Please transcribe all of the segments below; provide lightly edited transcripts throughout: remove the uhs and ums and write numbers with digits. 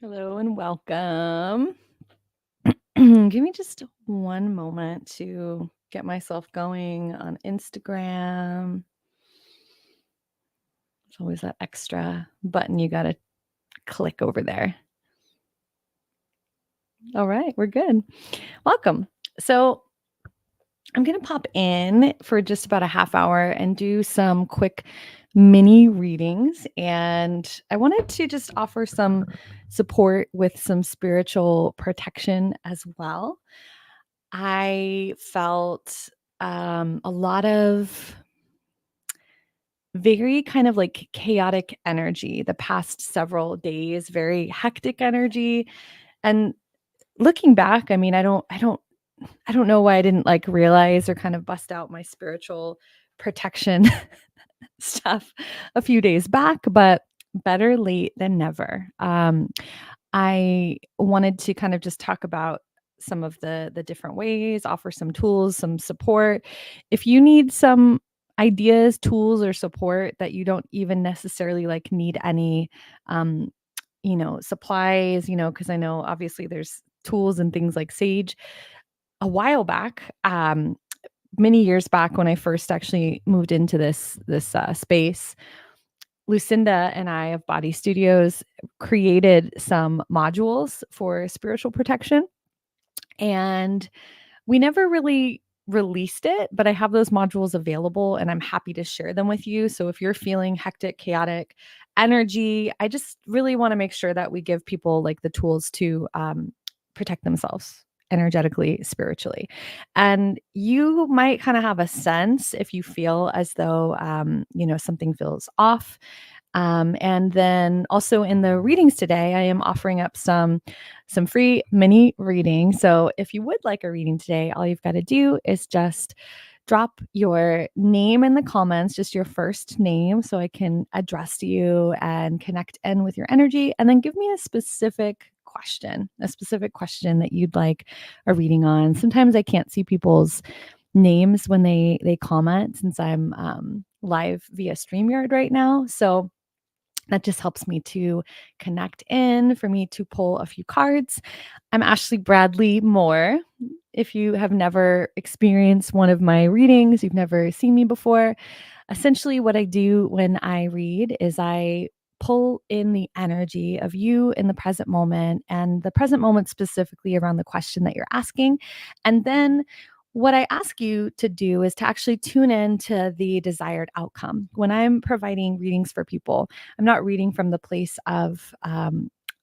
Hello and welcome. Give me just one moment to get myself going on Instagram. There's always that extra button you got to click over there. All right, we're good. Welcome. So, I'm going to pop in for just about a half hour and do some quick mini readings. And I wanted to just offer some support with some spiritual protection as well. I felt a lot of very kind of like chaotic energy the past several days, very hectic energy. And looking back, I mean, I don't know why I didn't like realize or kind of bust out my spiritual protection stuff a few days back, but better late than never. I wanted to kind of just talk about some of the different ways, offer some tools, some support. If you need some ideas, tools, or support that you don't even necessarily like need any um, supplies, because I know obviously there's tools and things like Sage. A while back, many years back when I first actually moved into this space, Lucinda and I of Body Studios created some modules for spiritual protection. And we never really released it, but I have those modules available and I'm happy to share them with you. So if you're feeling hectic, chaotic energy, I just really want to make sure that we give people like the tools to protect themselves energetically, spiritually. And you might kind of have a sense if you feel as though, something feels off. And then also in the readings today, I am offering up some free mini readings. So if you would like a reading today, all you've got to do is just drop your name in the comments, just your first name, so I can address you and connect in with your energy. And then give me a specific question that you'd like a reading on. Sometimes I can't see people's names when they comment since I'm live via StreamYard right now. So that just helps me to connect in, for me to pull a few cards. I'm Ashley Bradley Moore. If you have never experienced one of my readings, you've never seen me before, essentially what I do when I read is I pull in the energy of you in the present moment, and the present moment specifically around the question that you're asking. And then what I ask you to do is to actually tune in to the desired outcome. When I'm providing readings for people, I'm not reading from the place of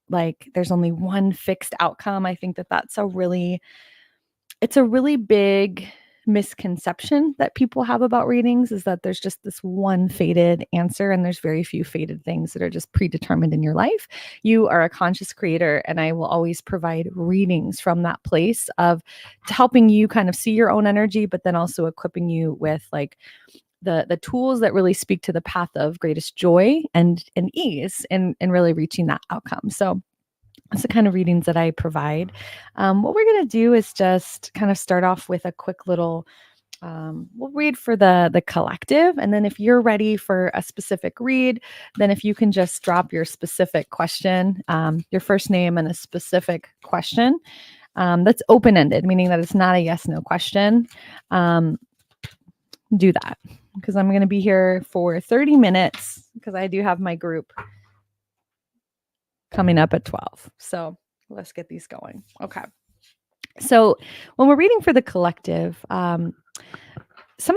like there's only one fixed outcome. I think that it's a really big misconception that people have about readings, is that there's just this one fated answer, and there's very few fated things that are just predetermined in your life. You are a conscious creator, and I will always provide readings from that place of helping you kind of see your own energy, but then also equipping you with like the tools that really speak to the path of greatest joy and ease and really reaching that outcome. So that's the kind of readings that I provide. What we're going to do is just kind of start off with a quick little, we'll read for the collective. And then if you're ready for a specific read, then if you can just drop your specific question, your first name and a specific question that's open-ended, meaning that it's not a yes, no question. Do that because I'm going to be here for 30 minutes because I do have my group coming up at 12. So let's get these going. Okay. So when we're reading for the collective, some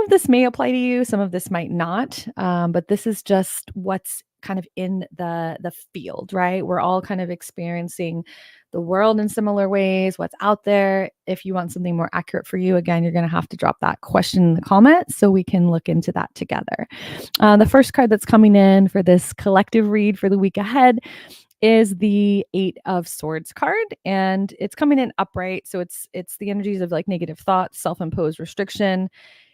of this may apply to you, some of this might not, but this is just what's kind of in the field, right? We're all kind of experiencing the world in similar ways, what's out there. If you want something more accurate for you, again, you're going to have to drop that question in the comments so we can look into that together. The first card that's coming in for this collective read for the week ahead is the Eight of Swords card, and it's coming in upright. So it's the energies of like negative thoughts, self-imposed restriction,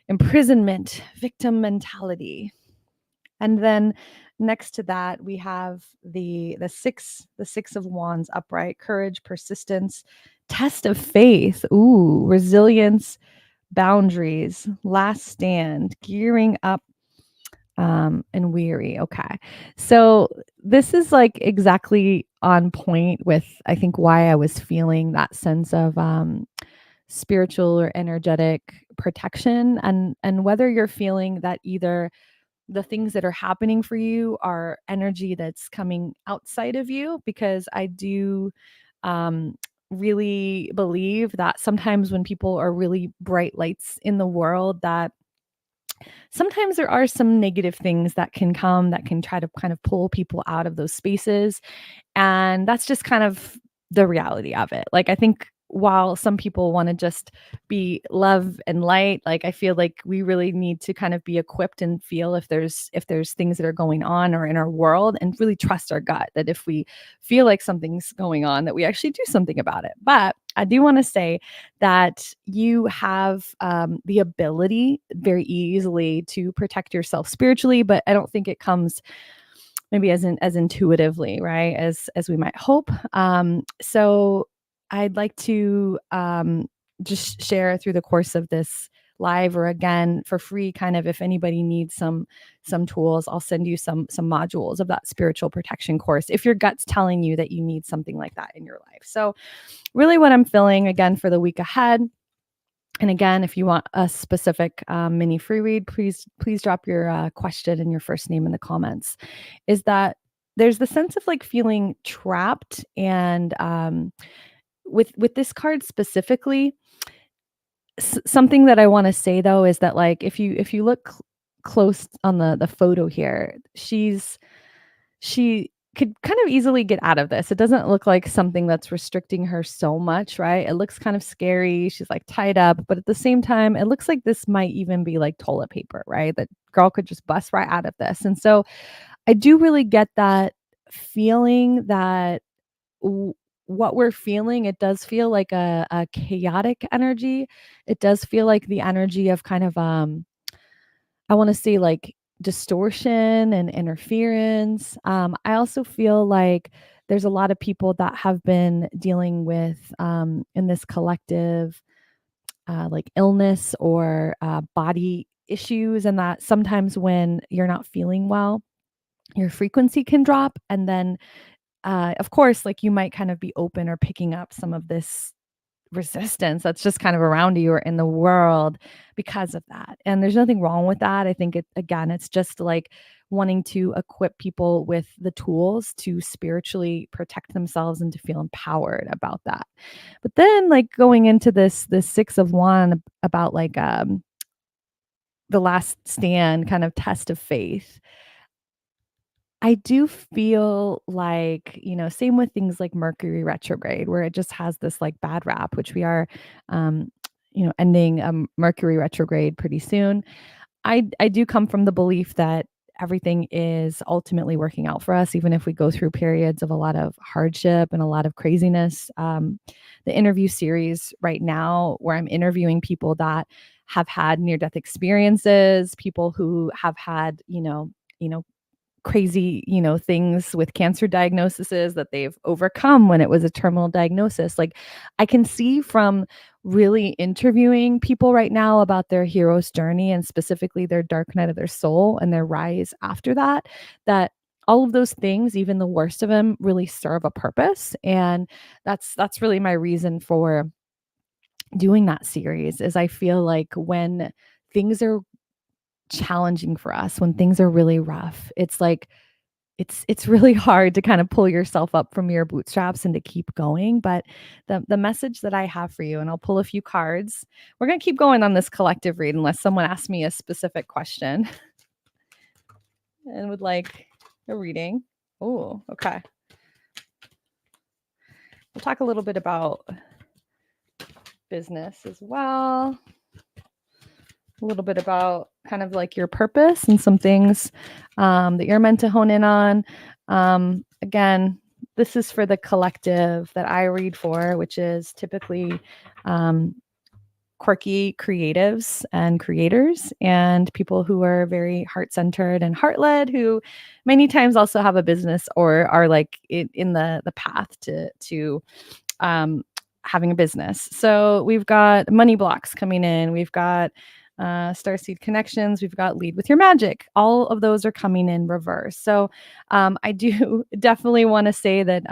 imprisonment, victim mentality. And then next to that, we have the six of wands upright, courage, persistence, test of faith, ooh, resilience, boundaries, last stand, gearing up, and weary. Okay. So this is like exactly on point with, I think, why I was feeling that sense of spiritual or energetic protection, and whether you're feeling that either the things that are happening for you are energy that's coming outside of you, because I do um, really believe that sometimes when people are really bright lights in the world, that sometimes there are some negative things that can come that can try to kind of pull people out of those spaces, and that's just kind of the reality of it. Like, I think while some people want to just be love and light, like, I feel like we really need to kind of be equipped and feel if there's things that are going on or in our world, and really trust our gut that if we feel like something's going on, that we actually do something about it. But I do want to say that you have the ability very easily to protect yourself spiritually, but I don't think it comes maybe as intuitively, right, as we might hope. So I'd like to just share through the course of this live, or again for free, kind of, if anybody needs some tools, I'll send you some modules of that spiritual protection course if your gut's telling you that you need something like that in your life. So really what I'm feeling again for the week ahead, and again, if you want a specific mini free read, please drop your question and your first name in the comments. Is that there's the sense of like feeling trapped, and with this card specifically, something that I want to say though is that, like, if you look close on the photo here, she could kind of easily get out of this. It doesn't look like something that's restricting her so much, right? It looks kind of scary. She's like tied up, but at the same time, it looks like this might even be like toilet paper, right? That girl could just bust right out of this. And so I do really get that feeling that w- what we're feeling, it does feel like a chaotic energy. It does feel like the energy of kind of I wanna say, like, distortion and interference. I also feel like there's a lot of people that have been dealing with, in this collective, like, illness or, body issues, and that sometimes when you're not feeling well, your frequency can drop, and then, of course, like, you might kind of be open or picking up some of this resistance that's just kind of around you or in the world because of that. And there's nothing wrong with that. I think it's just like wanting to equip people with the tools to spiritually protect themselves and to feel empowered about that. But then, like, going into this 6 of 1 about like the last stand kind of test of faith, I do feel like, same with things like Mercury retrograde, where it just has this like bad rap, which we are, um, ending Mercury retrograde pretty soon. I do come from the belief that everything is ultimately working out for us, even if we go through periods of a lot of hardship and a lot of craziness. The interview series right now, where I'm interviewing people that have had near death experiences, people who have had, crazy, things with cancer diagnoses that they've overcome when it was a terminal diagnosis. Like, I can see from really interviewing people right now about their hero's journey, and specifically their dark night of their soul and their rise after that, that all of those things, even the worst of them, really serve a purpose. And that's really my reason for doing that series. Is I feel like when things are challenging for us, when things are really rough, it's like it's really hard to kind of pull yourself up from your bootstraps and to keep going. But the message that I have for you, and I'll pull a few cards. We're going to keep going on this collective read unless someone asks me a specific question and would like a reading. Oh, okay. We'll talk a little bit about business as well. A little bit about kind of like your purpose and some things that you're meant to hone in on. Again, this is for the collective that I read for, which is typically quirky creatives and creators, and people who are very heart-centered and heart-led, who many times also have a business or are like in the path to um, having a business. So we've got money blocks coming in. We've got Starseed Connections. We've got Lead with Your Magic. All of those are coming in reverse. So I do definitely want to say that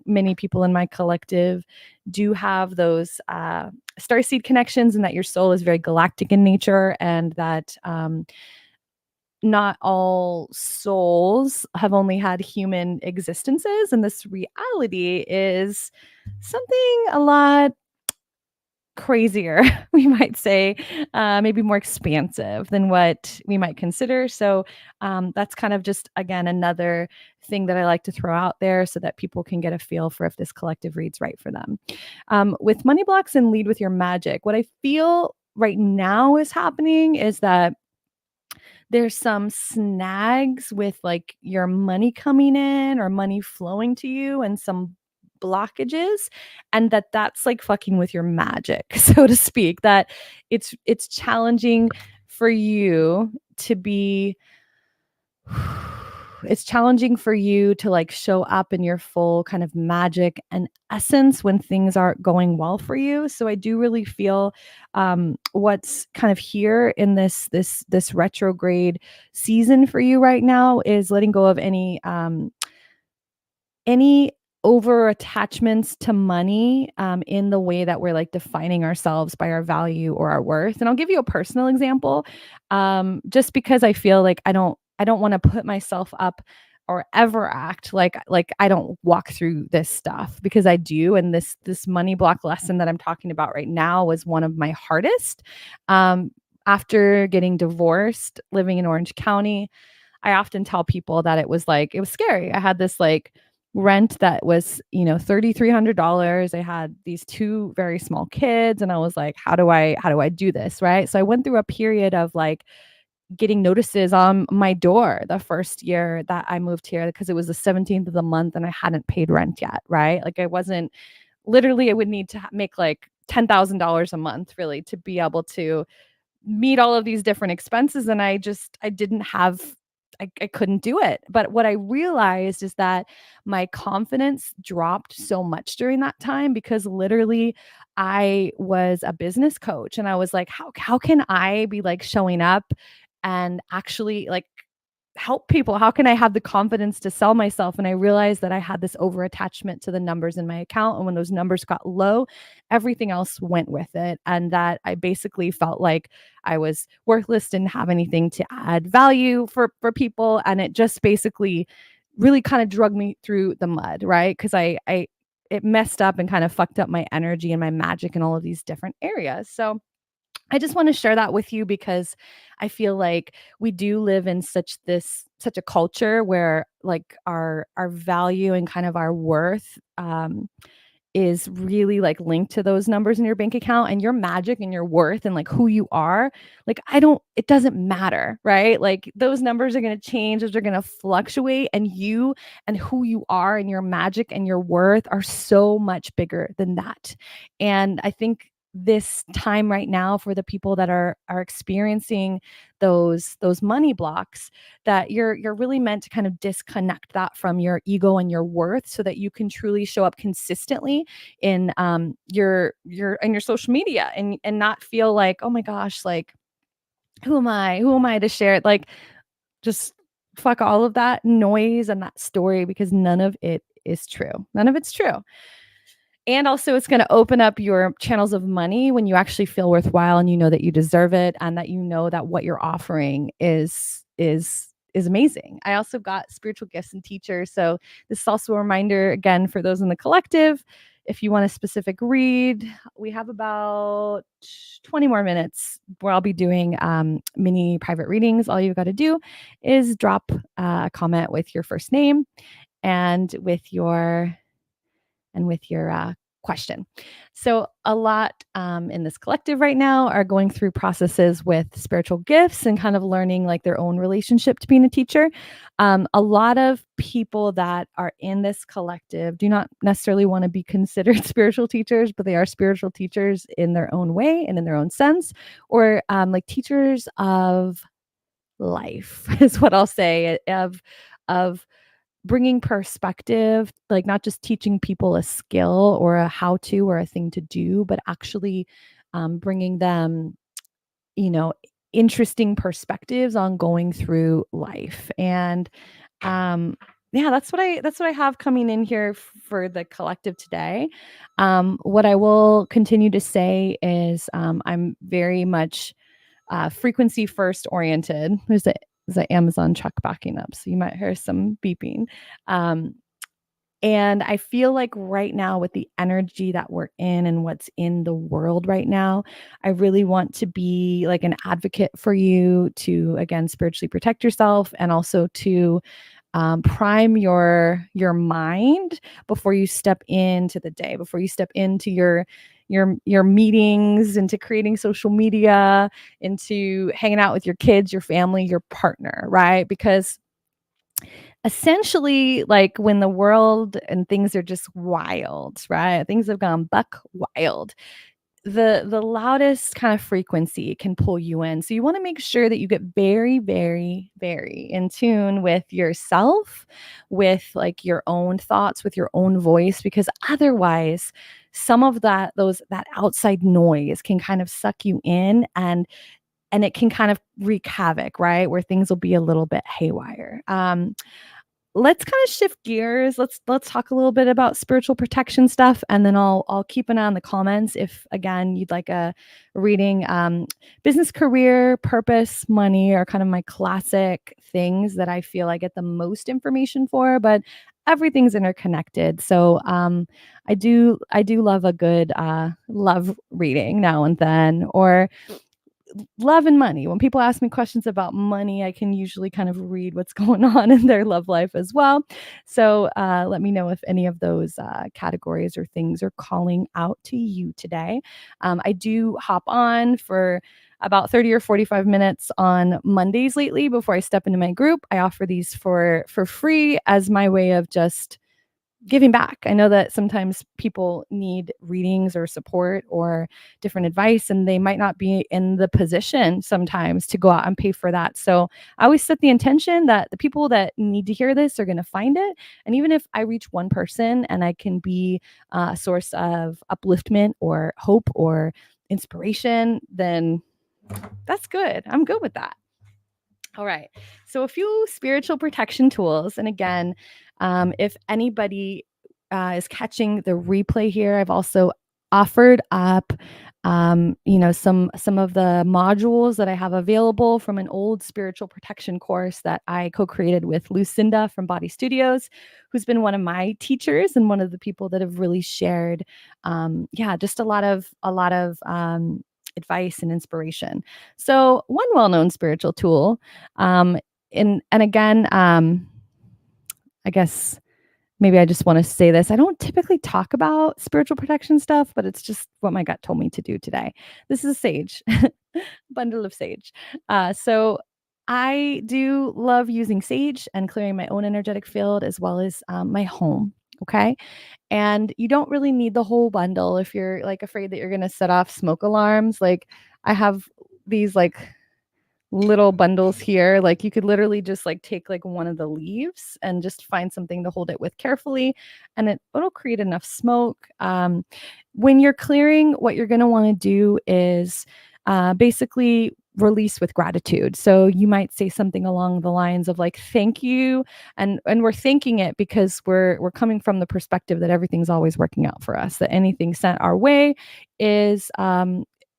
many people in my collective do have those Starseed connections, and that your soul is very galactic in nature, and that not all souls have only had human existences, and this reality is something a lot crazier, we might say, maybe more expansive than what we might consider. So that's kind of just, again, another thing that I like to throw out there so that people can get a feel for if this collective reads right for them. With Money Blocks and Lead with Your Magic, what I feel right now is happening is that there's some snags with like your money coming in or money flowing to you, and some blockages, and that's like fucking with your magic, so to speak, that it's challenging for you to be it's challenging for you to like show up in your full kind of magic and essence when things aren't going well for you. So I do really feel what's kind of here in this retrograde season for you right now is letting go of any over attachments to money in the way that we're like defining ourselves by our value or our worth. And I'll give you a personal example, just because I feel like I don't want to put myself up or ever act like I don't walk through this stuff, because I do. And this money block lesson that I'm talking about right now was one of my hardest. After getting divorced, living in Orange County, I often tell people that it was scary. I had this like rent that was, $3,300. I had these two very small kids, and I was like, how do I do this? Right. So I went through a period of like getting notices on my door the first year that I moved here, because it was the 17th of the month and I hadn't paid rent yet. Right. Like I wasn't literally, I would need to make like $10,000 a month really to be able to meet all of these different expenses. And I didn't have, I couldn't do it. But what I realized is that my confidence dropped so much during that time, because literally I was a business coach, and I was like, how can I be like showing up and actually like help people? How can I have the confidence to sell myself? And I realized that I had this over attachment to the numbers in my account. And when those numbers got low, everything else went with it. And that I basically felt like I was worthless, didn't have anything to add value for people. And it just basically really kind of drug me through the mud, right? Because I it messed up and kind of fucked up my energy and my magic in all of these different areas. So I just want to share that with you, because I feel like we do live in such a culture where like our value and kind of our worth is really like linked to those numbers in your bank account, and your magic and your worth and like who you are. Like it doesn't matter, right? Like those numbers are going to change, those are going to fluctuate, and you and who you are and your magic and your worth are so much bigger than that. And I think this time right now, for the people that are experiencing those money blocks, that you're really meant to kind of disconnect that from your ego and your worth, so that you can truly show up consistently in your social media, and not feel like, oh my gosh, like who am I to share it? Like, just fuck all of that noise and that story, because none of it is true. None of it's true. And also, it's going to open up your channels of money when you actually feel worthwhile, and you know that you deserve it, and that you know that what you're offering is amazing. I also got spiritual gifts and teachers. So this is also a reminder, again, for those in the collective. If you want a specific read, we have about 20 more minutes where I'll be doing mini private readings. All you've got to do is drop a comment with your first name and with your question. So a lot in this collective right now are going through processes with spiritual gifts and kind of learning like their own relationship to being a teacher. A lot of people that are in this collective do not necessarily want to be considered spiritual teachers, but they are spiritual teachers in their own way and in their own sense, or like teachers of life is what I'll say, of bringing perspective, like not just teaching people a skill or a how to or a thing to do, but actually bringing them you know, interesting perspectives on going through life. And um yeah, that's what I have coming in here for the collective today. What I will continue to say is I'm very much frequency first oriented. There's a Amazon truck backing up, so you might hear some beeping. Um, and I feel like right now, with the energy that we're in and what's in the world right now, I really want to be like an advocate for you to, again, spiritually protect yourself, and also to prime your mind before you step into the day, before you step into your meetings, into creating social media, into hanging out with your kids, your family, your partner, right? Because essentially, like, when the world and things are just wild, right? Things have gone buck wild. The loudest kind of frequency can pull you in. So you want to make sure that you get very, very, very in tune with yourself, with like your own thoughts, with your own voice, because otherwise some of that outside noise can kind of suck you in, and it can kind of wreak havoc, right? Where things will be a little bit haywire. Let's kind of shift gears. Let's talk a little bit about spiritual protection stuff, and then I'll keep an eye on the comments if, again, you'd like a reading. Business, career, purpose, money are kind of my classic things that I feel I get the most information for, but everything's interconnected. So I do love a good love reading now and then, or love and money. When people ask me questions about money, I can usually kind of read what's going on in their love life as well. So let me know if any of those categories or things are calling out to you today. I do hop on for about 30 or 45 minutes on Mondays lately before I step into my group. I offer these for free as my way of just giving back. I know that sometimes people need readings or support or different advice, and they might not be in the position sometimes to go out and pay for that. So I always set the intention that the people that need to hear this are going to find it. And even if I reach one person and I can be a source of upliftment or hope or inspiration, then that's good. I'm good with that. All right. So, a few spiritual protection tools. And again, if anybody is catching the replay here, I've also offered up, some of the modules that I have available from an old spiritual protection course that I co-created with Lucinda from Body Studios, who's been one of my teachers and one of the people that have really shared, just a lot of advice and inspiration. So, one well-known spiritual tool, um, and again, I guess maybe I just want to say this. I don't typically talk about spiritual protection stuff, but it's just what my gut told me to do today. This is a sage, bundle of sage. So I do love using sage and clearing my own energetic field as well as my home. Okay. And you don't really need the whole bundle if you're like afraid that you're going to set off smoke alarms. Like, I have these like little bundles here. Like, you could literally just like take like one of the leaves and just find something to hold it with carefully, and it'll create enough smoke. When you're clearing, what you're going to want to do is basically release with gratitude. So you might say something along the lines of like, thank you. And we're thanking it because we're coming from the perspective that everything's always working out for us, that anything sent our way is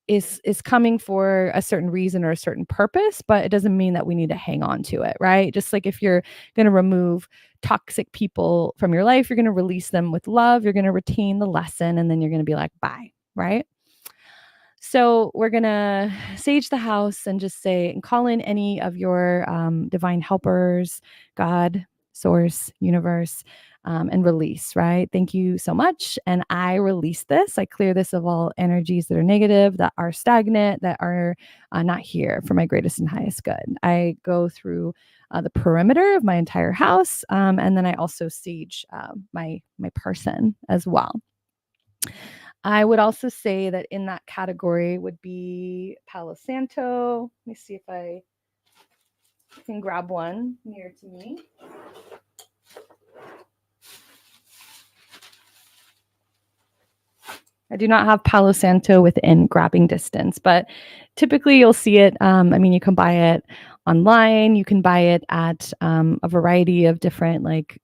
is coming for a certain reason or a certain purpose, but it doesn't mean that we need to hang on to it, right? Just like if you're going to remove toxic people from your life, you're going to release them with love, you're going to retain the lesson, and then you're going to be like, bye, right? So we're going to sage the house and just say and call in any of your divine helpers, God, source, universe, and release, right? Thank you so much. And I release this. I clear this of all energies that are negative, that are stagnant, that are not here for my greatest and highest good. I go through the perimeter of my entire house, and then I also sage my person as well. I would also say that in that category would be Palo Santo. Let me see if I can grab one near to me. I do not have Palo Santo within grabbing distance, but typically you'll see it. I mean, you can buy it online. You can buy it at a variety of different, like,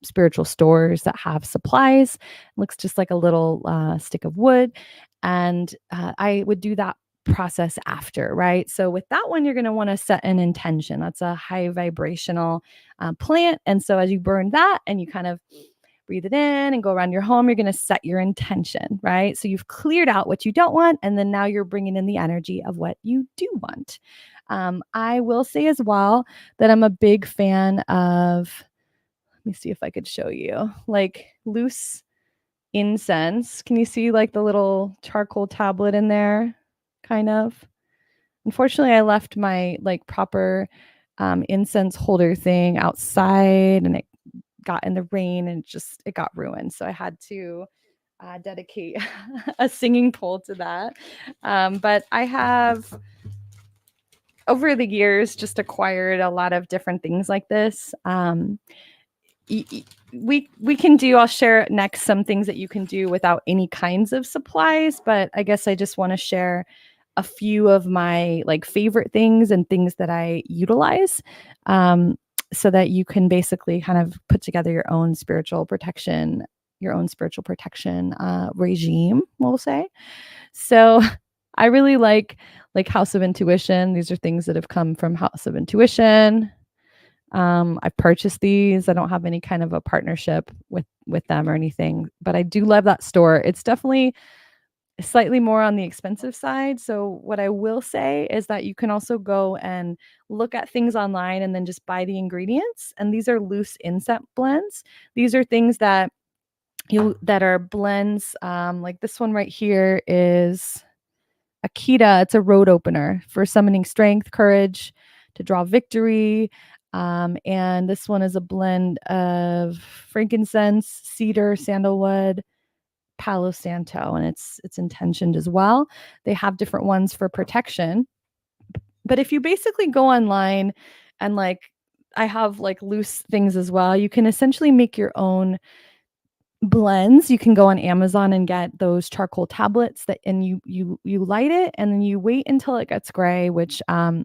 spiritual stores that have supplies. It looks just like a little stick of wood. And I would do that process after, right? So with that one, you're going to want to set an intention. That's a high vibrational plant. And so as you burn that and you kind of breathe it in and go around your home, you're going to set your intention, right? So you've cleared out what you don't want, and then now you're bringing in the energy of what you do want. I will say as well that I'm a big fan of, let me see if I could show you, like loose incense. Can you see like the little charcoal tablet in there? Kind of. Unfortunately, I left my like proper incense holder thing outside, and it got in the rain and it got ruined. So I had to dedicate a singing pole to that. But I have over the years just acquired a lot of different things like this. We can do, I'll share next some things that you can do without any kinds of supplies, but I guess I just want to share a few of my like favorite things and things that I utilize, so that you can basically kind of put together your own spiritual protection regime, we'll say. So I really like House of Intuition. These are things that have come from House of Intuition. I've purchased these. I don't have any kind of a partnership with them or anything, but I do love that store. It's definitely slightly more on the expensive side. So what I will say is that you can also go and look at things online and then just buy the ingredients. And these are loose incense blends. These are things that are blends. Like this one right here is Akita. It's a road opener for summoning strength, courage, to draw victory. And this one is a blend of frankincense, cedar, sandalwood, Palo Santo, and it's intentioned as well. They have different ones for protection. But if you basically go online and like I have like loose things as well, you can essentially make your own blends. You can go on Amazon and get those charcoal tablets that and you light it and then you wait until it gets gray, which I,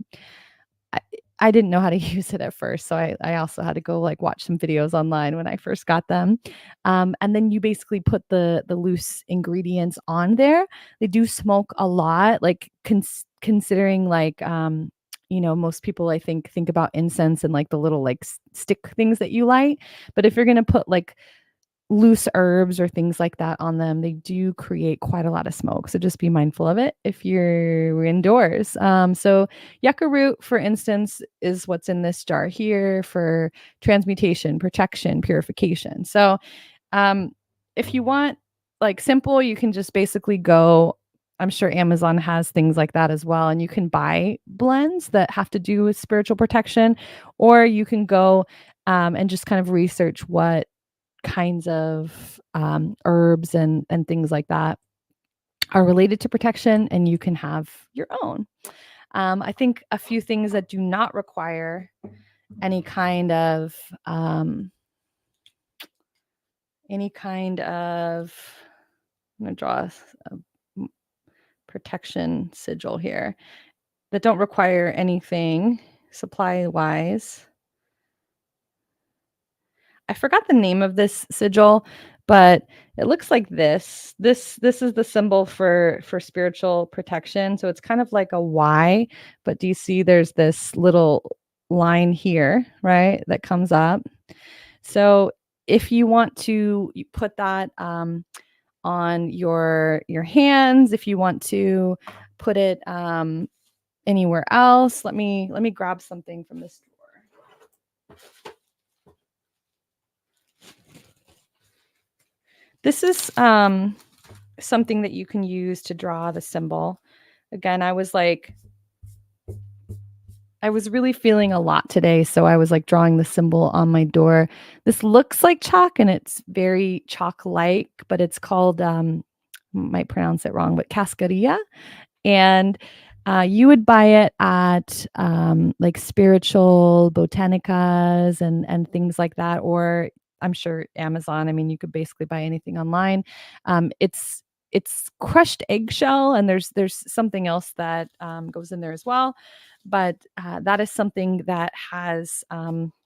I didn't know how to use it at first. So I also had to go like watch some videos online when I first got them. And then you basically put the loose ingredients on there. They do smoke a lot, like considering like, most people I think about incense and like the little like stick things that you light. But if you're going to put like loose herbs or things like that on them, they do create quite a lot of smoke. So just be mindful of it if you're indoors. So yucca root, for instance, is what's in this jar here for transmutation, protection, purification. So if you want like simple, you can just basically go. I'm sure Amazon has things like that as well. And you can buy blends that have to do with spiritual protection, or you can go and just kind of research what kinds of herbs and things like that are related to protection, and you can have your own. I think a few things that do not require any kind of I'm going to draw a protection sigil here that don't require anything supply wise. I forgot the name of this sigil, but it looks like this. This is the symbol for spiritual protection. So it's kind of like a Y, but do you see there's this little line here, right, that comes up. So if you want to you put that on your hands, if you want to put it anywhere else, let me grab something from this drawer. This is something that you can use to draw the symbol. Again, I was really feeling a lot today, so I was like drawing the symbol on my door. This looks like chalk and it's very chalk-like, but it's called might pronounce it wrong, but cascarilla. And you would buy it at like spiritual botanicas and things like that, or I'm sure Amazon. I mean, you could basically buy anything online. It's it's crushed eggshell, and there's something else that goes in there as well. But that is something that has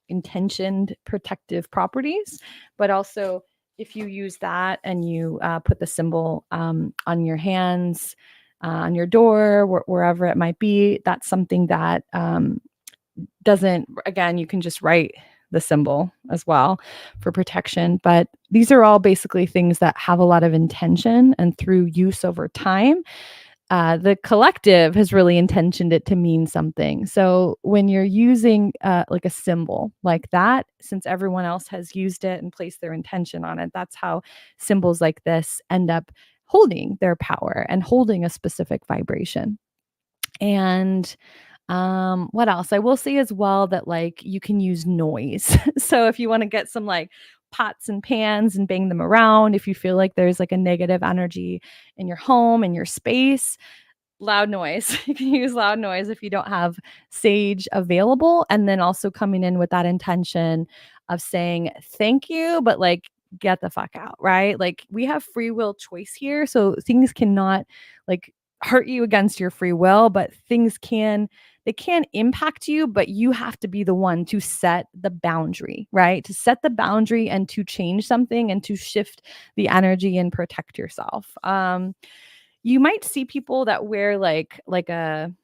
intentioned protective properties. But also, if you use that and you put the symbol on your hands, on your door, wherever it might be, that's something that doesn't, again, you can just write the symbol as well for protection. But these are all basically things that have a lot of intention, and through use over time, the collective has really intentioned it to mean something. So when you're using like a symbol like that, since everyone else has used it and placed their intention on it, that's how symbols like this end up holding their power and holding a specific vibration. And what else? I will say as well that, like, you can use noise. So if you want to get some like pots and pans and bang them around, if you feel like there's like a negative energy in your home and your space, loud noise. You can use loud noise if you don't have sage available, and then also coming in with that intention of saying thank you, but like get the fuck out, right? Like, we have free will choice here, so things cannot like hurt you against your free will, but things can, they can impact you, but you have to be the one to set the boundary, right? To set the boundary and to change something and to shift the energy and protect yourself. You might see people that wear like that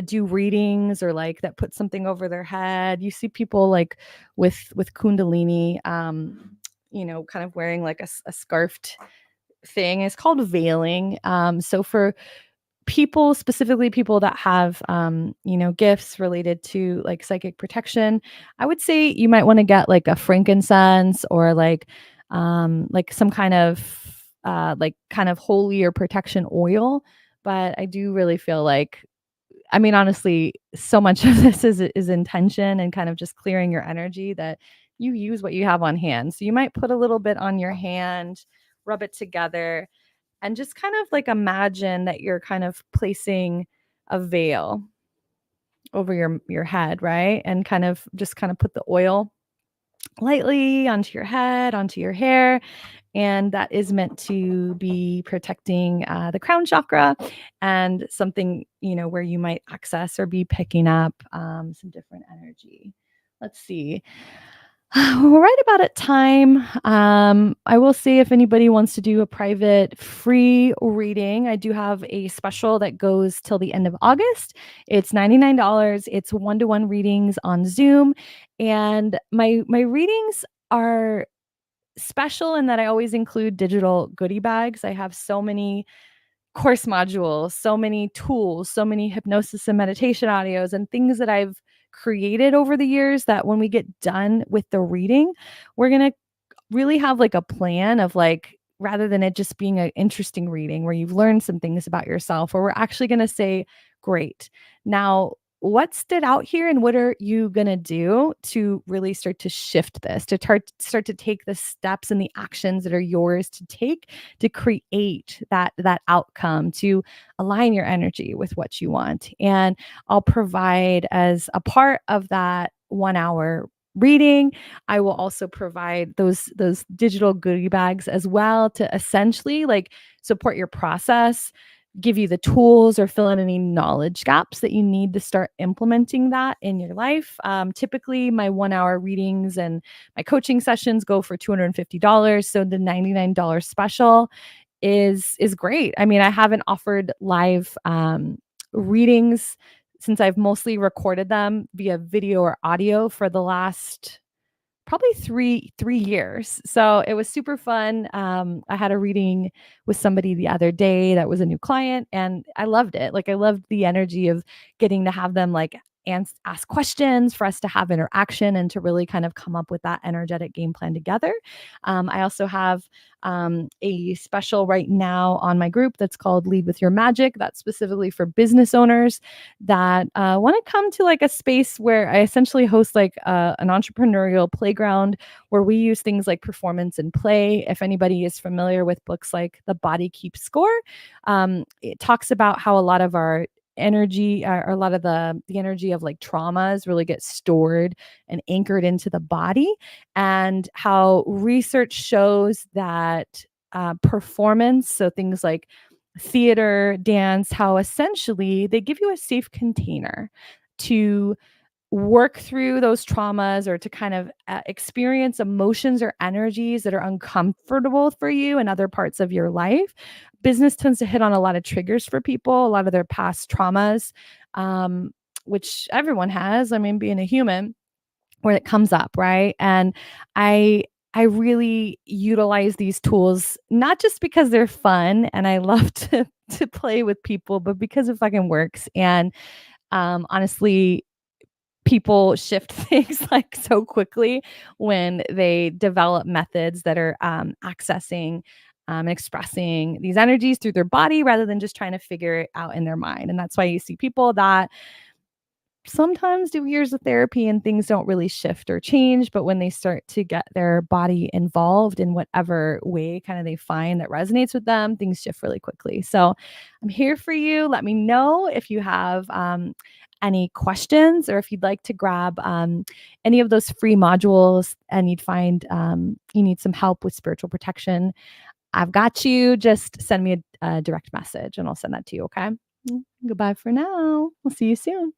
do readings, or like that put something over their head. You see people like with kundalini, kind of wearing like a scarfed thing. It's called veiling. So for people, specifically people that have gifts related to like psychic protection, I would say you might want to get like a frankincense, or like some kind of like kind of holy or protection oil. But I do really feel like, I mean, honestly, so much of this is intention and kind of just clearing your energy, that you use what you have on hand. So you might put a little bit on your hand, rub it together, and just kind of like imagine that you're kind of placing a veil over your head, right? And kind of put the oil lightly onto your head, onto your hair, and that is meant to be protecting the crown chakra, and something, where you might access or be picking up some different energy. Let's see. We're right about at time. I will see if anybody wants to do a private free reading. I do have a special that goes till the end of August. It's $99. It's one-to-one readings on Zoom. And my readings are special in that I always include digital goodie bags. I have so many course modules, so many tools, so many hypnosis and meditation audios and things that I've created over the years, that when we get done with the reading, we're going to really have like a plan of like, rather than it just being an interesting reading where you've learned some things about yourself, or we're actually going to say, great, now what stood out here, and what are you going to do to really start to shift this, to start to take the steps and the actions that are yours to take to create that outcome, to align your energy with what you want. And I'll provide, as a part of that 1 hour reading, I will also provide those digital goodie bags as well, to essentially like support your process, give you the tools, or fill in any knowledge gaps that you need to start implementing that in your life. Typically, my 1 hour readings and my coaching sessions go for $250. So the $99 special is great. I mean, I haven't offered live readings since I've mostly recorded them via video or audio for the last probably three years. So it was super fun. I had a reading with somebody the other day that was a new client, and I loved it. Like, I loved the energy of getting to have them like ask questions, for us to have interaction, and to really kind of come up with that energetic game plan together. I also have a special right now on my group that's called Lead with Your Magic. That's specifically for business owners that want to come to like a space where I essentially host like an entrepreneurial playground, where we use things like performance and play. If anybody is familiar with books like The Body Keeps Score, it talks about how a lot of our energy, or a lot of the energy of like traumas, really gets stored and anchored into the body, and how research shows that performance. So things like theater, dance, how essentially they give you a safe container to work through those traumas or to kind of experience emotions or energies that are uncomfortable for you in other parts of your life. Business tends to hit on a lot of triggers for people, a lot of their past traumas, um, which everyone has. I mean, being a human, where it comes up, right? And I I really utilize these tools not just because they're fun and I love to play with people, but because it fucking works. And honestly, people shift things like so quickly when they develop methods that are accessing and expressing these energies through their body rather than just trying to figure it out in their mind. And that's why you see people that sometimes do years of therapy and things don't really shift or change, but when they start to get their body involved in whatever way kind of they find that resonates with them, things shift really quickly. So I'm here for you. Let me know if you have any questions or if you'd like to grab any of those free modules and you'd find you need some help with spiritual protection. I've got you. Just send me a direct message and I'll send that to you. Okay. Goodbye for now. We'll see you soon.